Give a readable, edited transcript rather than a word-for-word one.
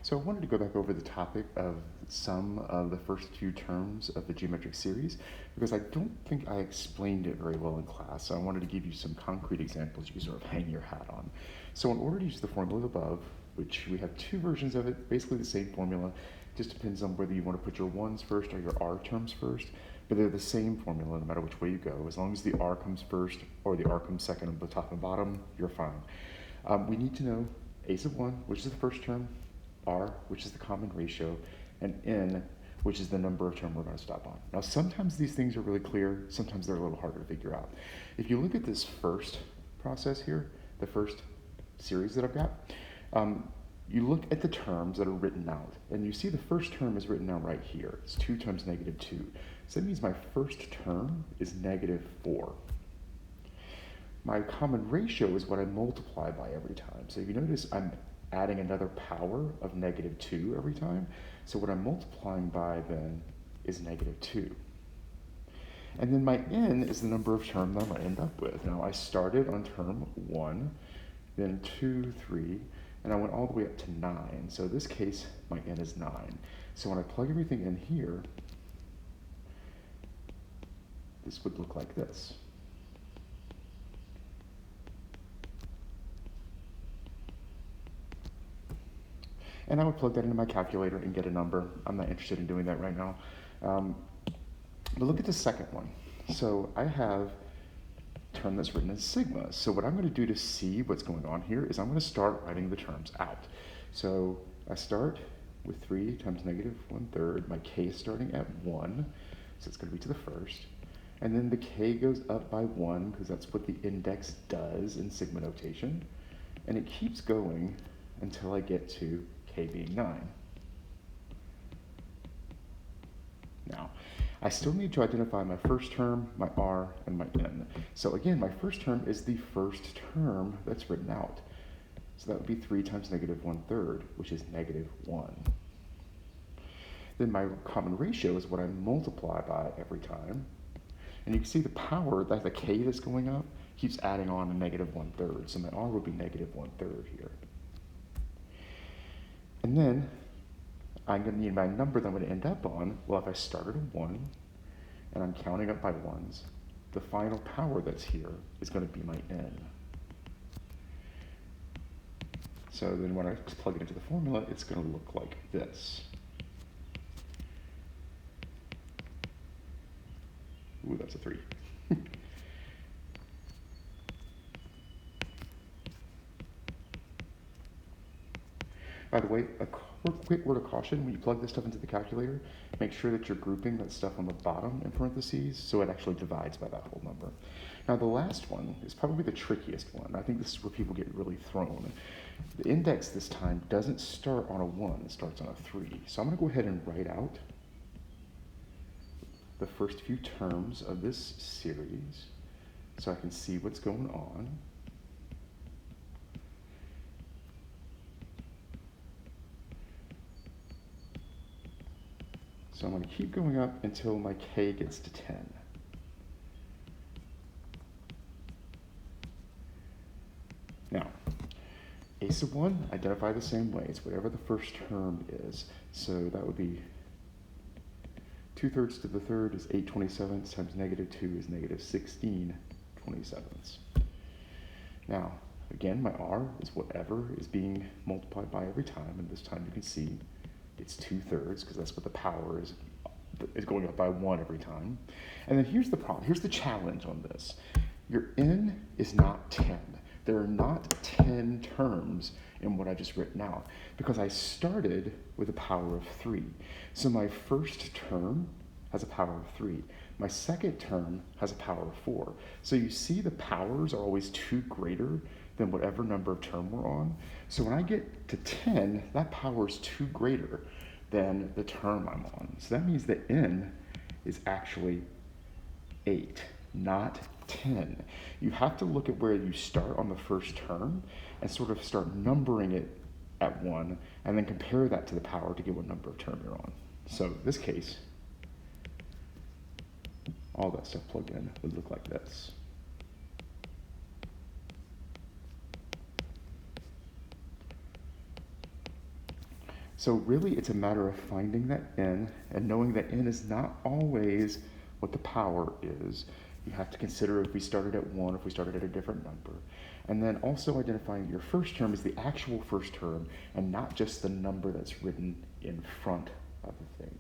So I wanted to go back over the topic of some of the first few terms of the geometric series because I don't think I explained it very well in class. So I wanted to give you some concrete examples you can sort of hang your hat on. So in order to use the formula above, which we have two versions of it, basically the same formula, just depends on whether you want to put your ones first or your r terms first, but they're the same formula no matter which way you go. As long as the r comes first or the r comes second on the top and bottom, you're fine. We need to know a sub 1, which is the first term, r, which is the common ratio, and n, which is the number of term we're going to stop on. Now, sometimes these things are really clear. Sometimes they're a little harder to figure out. If you look at this first process here, the first series that I've got, you look at the terms that are written out, and you see the first term is written out right here. It's 2 times negative 2. So that means my first term is negative 4. My common ratio is what I multiply by every time. So if you notice, I'm adding another power of negative 2 every time. So what I'm multiplying by then is negative 2. And then my n is the number of terms that I'm going to end up with. Now I started on term 1, then 2, 3, and I went all the way up to 9. So in this case, my n is 9. So when I plug everything in here, this would look like this. And I would plug that into my calculator and get a number. I'm not interested in doing that right now. But look at the second one. So I have a term that's written as sigma. So what I'm going to do to see what's going on here is I'm going to start writing the terms out. So I start with 3 times negative 1/3. My k is starting at 1, so it's going to be to the first. And then the k goes up by 1 because that's what the index does in sigma notation. And it keeps going until I get to k being 9. Now, I still need to identify my first term, my r, and my n. So again, my first term is the first term that's written out. So that would be 3 times negative 1/3, which is negative 1. Then my common ratio is what I multiply by every time. And you can see the power, that the k that's going up, keeps adding on a negative 1/3. So my r would be negative 1/3 here. And then I'm going to need my number that I'm going to end up on. Well, if I started at 1 and I'm counting up by ones, the final power that's here is going to be my n. So then when I plug it into the formula, it's going to look like this. Ooh, that's a 3. By the way, a quick word of caution, when you plug this stuff into the calculator, make sure that you're grouping that stuff on the bottom in parentheses so it actually divides by that whole number. Now the last one is probably the trickiest one. I think this is where people get really thrown. The index this time doesn't start on a 1, it starts on a 3. So I'm going to go ahead and write out the first few terms of this series so I can see what's going on. So I'm going to keep going up until my k gets to 10. Now, a sub 1, identify the same way. It's whatever the first term is. So that would be 2/3 to the third is 8/27 times negative 2 is negative 16/27. Now, again, my r is whatever is being multiplied by every time, and this time you can see it's 2/3 because that's what the power is going up by 1 every time. And then here's the problem. Here's the challenge on this. Your n is not 10. There are not 10 terms in what I just written out because I started with a power of 3. So my first term has a power of 3. My second term has a power of 4. So you see the powers are always 2 greater than whatever number of term we're on. So when I get to 10, that power is 2 greater than the term I'm on. So that means that n is actually 8, not 10. You have to look at where you start on the first term and sort of start numbering it at 1 and then compare that to the power to get what number of term you're on. So in this case, all that stuff plugged in would look like this. So really, it's a matter of finding that n and knowing that n is not always what the power is. You have to consider if we started at 1, if we started at a different number. And then also identifying your first term is the actual first term and not just the number that's written in front of the thing.